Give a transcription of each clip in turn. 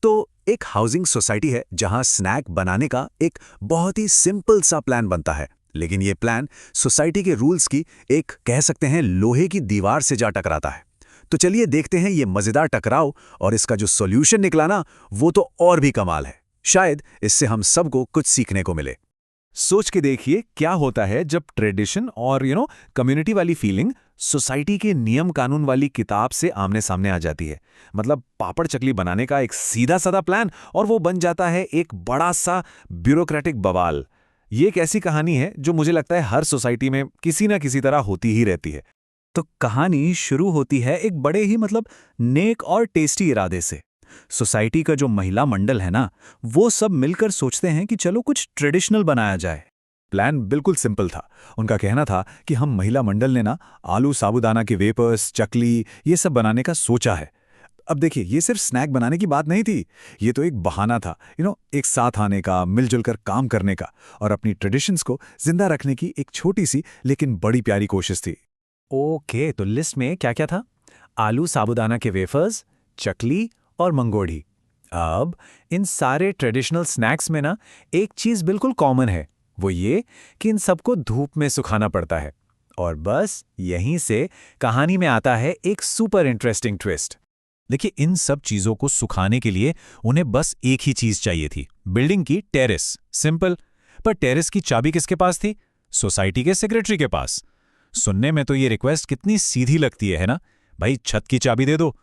तो एक housing society है जहां स्नैक बनाने का एक बहुत ही सिंपल सा प्लान बनता है, लेकिन ये प्लान सोसाइटी के रूल्स की एक कह सकते हैं लोहे की दीवार से जा टकराता है। तो चलिए देखते हैं ये मजेदार टकराव, और इसका जो सॉल्यूशन निकला ना, वो तो और भी कमाल है। शायद इससे हम सबको कुछ सीखने को मिले। सोच के देखिए क्या होता है जब ट्रेडिशन और कम्युनिटी वाली फीलिंग सोसाइटी के नियम कानून वाली किताब से आमने सामने आ जाती है। मतलब पापड़ चकली बनाने का एक सीधा साधा प्लान और वो बन जाता है एक बड़ा सा ब्यूरोक्रेटिक बवाल। ये एक ऐसी कहानी है जो मुझे लगता है हर सोसाइटी में किसी ना किसी तरह होती ही रहती है। तो कहानी शुरू होती है एक बड़े ही नेक और टेस्टी इरादे से। सोसाइटी का जो महिला मंडल है ना, वो सब मिलकर सोचते हैं कि चलो कुछ ट्रेडिशनल बनाया जाए। प्लान बिल्कुल सिंपल था। उनका कहना था कि हम महिला मंडल ने ना आलू साबूदाना के वेपर्स, चकली, ये सब बनाने का सोचा है। अब देखिए, ये सिर्फ स्नैक बनाने की बात नहीं थी, ये तो एक बहाना था एक साथ आने का, मिलजुल कर काम करने का और अपनी ट्रेडिशंस को जिंदा रखने की एक छोटी सी लेकिन बड़ी प्यारी कोशिश थी। ओके, तो लिस्ट में क्या क्या था? आलू साबूदाना के वेफर्स, चकली और मंगोड़ी। अब इन सारे ट्रेडिशनल स्नैक्स में ना एक चीज बिल्कुल कॉमन है, वो ये कि इन सबको धूप में सुखाना पड़ता है। और बस यहीं से कहानी में आता है एक सुपर इंटरेस्टिंग ट्विस्ट। देखिए, इन सब चीजों को सुखाने के लिए उन्हें बस एक ही चीज चाहिए थी, बिल्डिंग की टेरेस। सिंपल। पर टेरेस की चाबी किसके पास थी? सोसाइटी के सेक्रेटरी के पास। सुनने में तो ये रिक्वेस्ट कितनी सीधी लगती है ना, भाई छत की चाबी दे दो।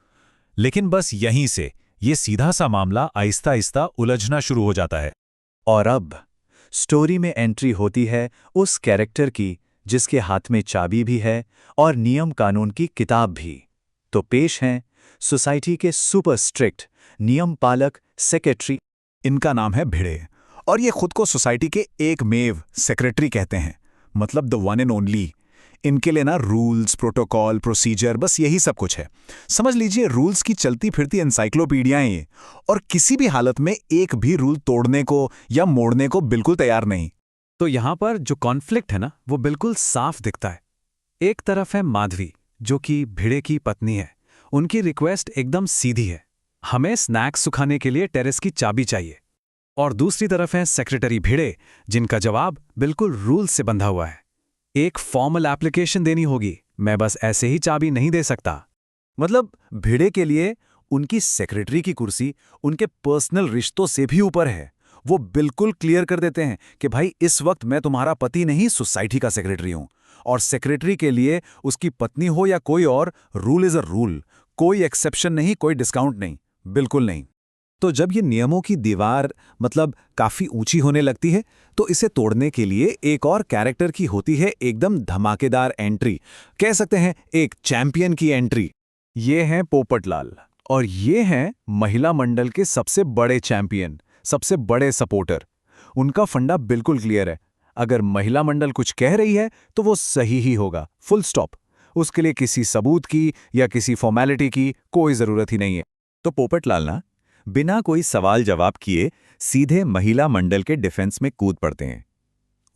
लेकिन बस यहीं से ये सीधा सा मामला आहिस्ता आहिस्ता उलझना शुरू हो जाता है। और अब स्टोरी में एंट्री होती है उस कैरेक्टर की जिसके हाथ में चाबी भी है और नियम कानून की किताब भी। तो पेश हैं सोसाइटी के सुपर स्ट्रिक्ट नियम पालक सेक्रेटरी। इनका नाम है भिड़े और ये खुद को सोसाइटी के एकमेव सेक्रेटरी कहते हैं, मतलब द वन एंड ओनली। इनके लिए ना रूल्स, प्रोटोकॉल, प्रोसीजर, बस यही सब कुछ है। समझ लीजिए रूल्स की चलती फिरती एनसाइक्लोपीडियाएं ये, और किसी भी हालत में एक भी रूल तोड़ने को या मोड़ने को बिल्कुल तैयार नहीं। तो यहां पर जो कॉन्फ्लिक्ट है ना, वो बिल्कुल साफ दिखता है। एक तरफ है माधवी, जो कि भिड़े की पत्नी है। उनकी रिक्वेस्ट एकदम सीधी है, हमें स्नैक्स सुखाने के लिए टेरेस की चाबी चाहिए। और दूसरी तरफ है सेक्रेटरी भिड़े, जिनका जवाब बिल्कुल रूल से बंधा हुआ है। एक फॉर्मल एप्लीकेशन देनी होगी, मैं बस ऐसे ही चाबी नहीं दे सकता। मतलब भिड़े के लिए उनकी सेक्रेटरी की कुर्सी उनके पर्सनल रिश्तों से भी ऊपर है। वो बिल्कुल क्लियर कर देते हैं कि भाई इस वक्त मैं तुम्हारा पति नहीं, सोसाइटी का सेक्रेटरी हूं। और सेक्रेटरी के लिए उसकी पत्नी हो या कोई और, रूल इज अ रूल। कोई एक्सेप्शन नहीं, कोई डिस्काउंट नहीं, बिल्कुल नहीं। तो जब ये नियमों की दीवार काफी ऊंची होने लगती है, तो इसे तोड़ने के लिए एक और कैरेक्टर की होती है एकदम धमाकेदार एंट्री। कह सकते हैं एक चैंपियन की एंट्री। ये हैं पोपटलाल, और ये हैं महिला मंडल के सबसे बड़े चैंपियन, सबसे बड़े सपोर्टर। उनका फंडा बिल्कुल क्लियर है, अगर महिला मंडल कुछ कह रही है तो वो सही ही होगा, फुल स्टॉप। उसके लिए किसी सबूत की या किसी फॉर्मेलिटी की कोई जरूरत ही नहीं है। तो पोपटलाल ना बिना कोई सवाल जवाब किए सीधे महिला मंडल के डिफेंस में कूद पड़ते हैं।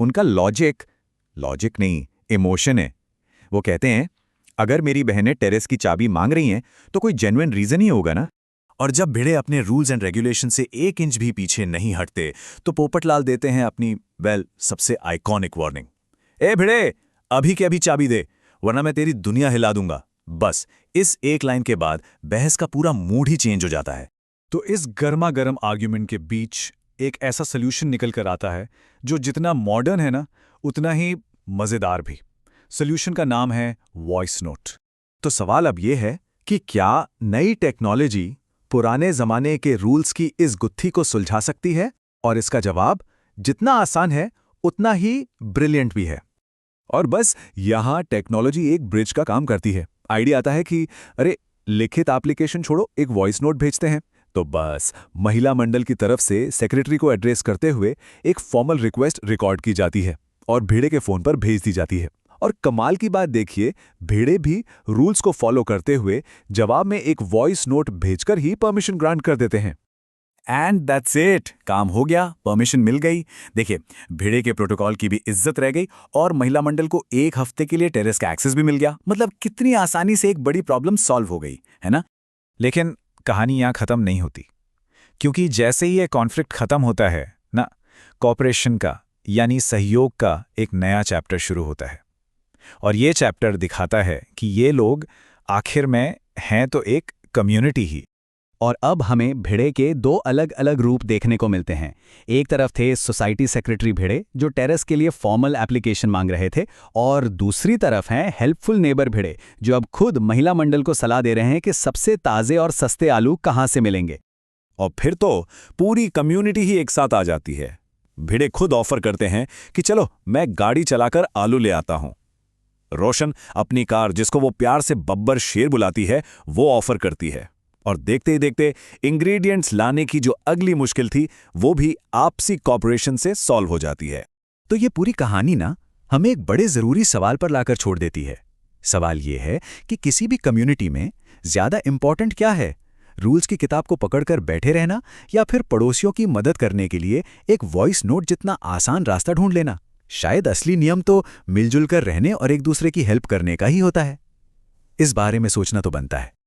उनका लॉजिक नहीं, इमोशन है। वो कहते हैं अगर मेरी बहनें टेरेस की चाबी मांग रही हैं तो कोई जेन्युइन रीजन ही होगा ना। और जब भिड़े अपने रूल्स एंड रेगुलेशन से 1 इंच भी पीछे नहीं हटते, तो पोपटलाल देते हैं अपनी सबसे आइकॉनिक वार्निंग। ए भिड़े, अभी के अभी चाबी दे, वरना मैं तेरी दुनिया हिला दूंगा। बस इस एक लाइन के बाद बहस का पूरा मूड ही चेंज हो जाता है। तो इस गर्मा गर्म आर्ग्यूमेंट के बीच एक ऐसा सोल्यूशन निकल कर आता है जो जितना मॉडर्न है ना, उतना ही मजेदार भी। सोल्यूशन का नाम है वॉइस नोट। तो सवाल अब यह है कि क्या नई टेक्नोलॉजी पुराने जमाने के रूल्स की इस गुत्थी को सुलझा सकती है? और इसका जवाब जितना आसान है उतना ही ब्रिलियंट भी है। और बस यहां टेक्नोलॉजी एक ब्रिज का काम करती है। आइडिया आता है कि अरे लिखित एप्लीकेशन छोड़ो, एक वॉइस नोट भेजते हैं। तो बस महिला मंडल की तरफ से सेक्रेटरी को एड्रेस करते हुए एक फॉर्मल रिक्वेस्ट रिकॉर्ड की जाती है और भिड़े के फोन पर भेज दी जाती है। और कमाल की बात देखिए, भिड़े भी रूल्स को फॉलो करते हुए जवाब में एक वॉइस नोट भेजकर ही परमिशन ग्रांट कर देते हैं। एंड दैट्स इट, काम हो गया, परमिशन मिल गई। देखिए, भिड़े के प्रोटोकॉल की भी इज्जत रह गई और महिला मंडल को 1 हफ्ते के लिए टेरेस का एक्सेस भी मिल गया। मतलब कितनी आसानी से एक बड़ी प्रॉब्लम सॉल्व हो गई, है ना? लेकिन कहानी यहां खत्म नहीं होती। क्योंकि जैसे ही ये कॉन्फ्लिक्ट खत्म होता है ना, कॉपरेशन का यानी सहयोग का एक नया चैप्टर शुरू होता है। और ये चैप्टर दिखाता है कि ये लोग आखिर में हैं तो एक कम्युनिटी ही। और अब हमें भिड़े के दो अलग अलग रूप देखने को मिलते हैं। एक तरफ थे सोसाइटी सेक्रेटरी भिड़े जो टेरेस के लिए फॉर्मल एप्लीकेशन मांग रहे थे, और दूसरी तरफ हैं हेल्पफुल नेबर भिड़े जो अब खुद महिला मंडल को सलाह दे रहे हैं कि सबसे ताज़े और सस्ते आलू कहाँ से मिलेंगे। और फिर तो पूरी कम्युनिटी ही एक साथ आ जाती है। भिड़े खुद ऑफर करते हैं कि चलो मैं गाड़ी चलाकर आलू ले आता हूं। रोशन अपनी कार, जिसको वो प्यार से बब्बर शेर बुलाती है, वो ऑफर करती है। और देखते ही देखते इंग्रेडिएंट्स लाने की जो अगली मुश्किल थी वो भी आपसी कॉपरेशन से सॉल्व हो जाती है। तो ये पूरी कहानी ना हमें एक बड़े जरूरी सवाल पर लाकर छोड़ देती है। सवाल ये है कि किसी भी कम्युनिटी में ज्यादा इंपॉर्टेंट क्या है, रूल्स की किताब को पकड़कर बैठे रहना या फिर पड़ोसियों की मदद करने के लिए एक वॉइस नोट जितना आसान रास्ता ढूंढ लेना। शायद असली नियम तो मिलजुल कर रहने और एक दूसरे की हेल्प करने का ही होता है। इस बारे में सोचना तो बनता है।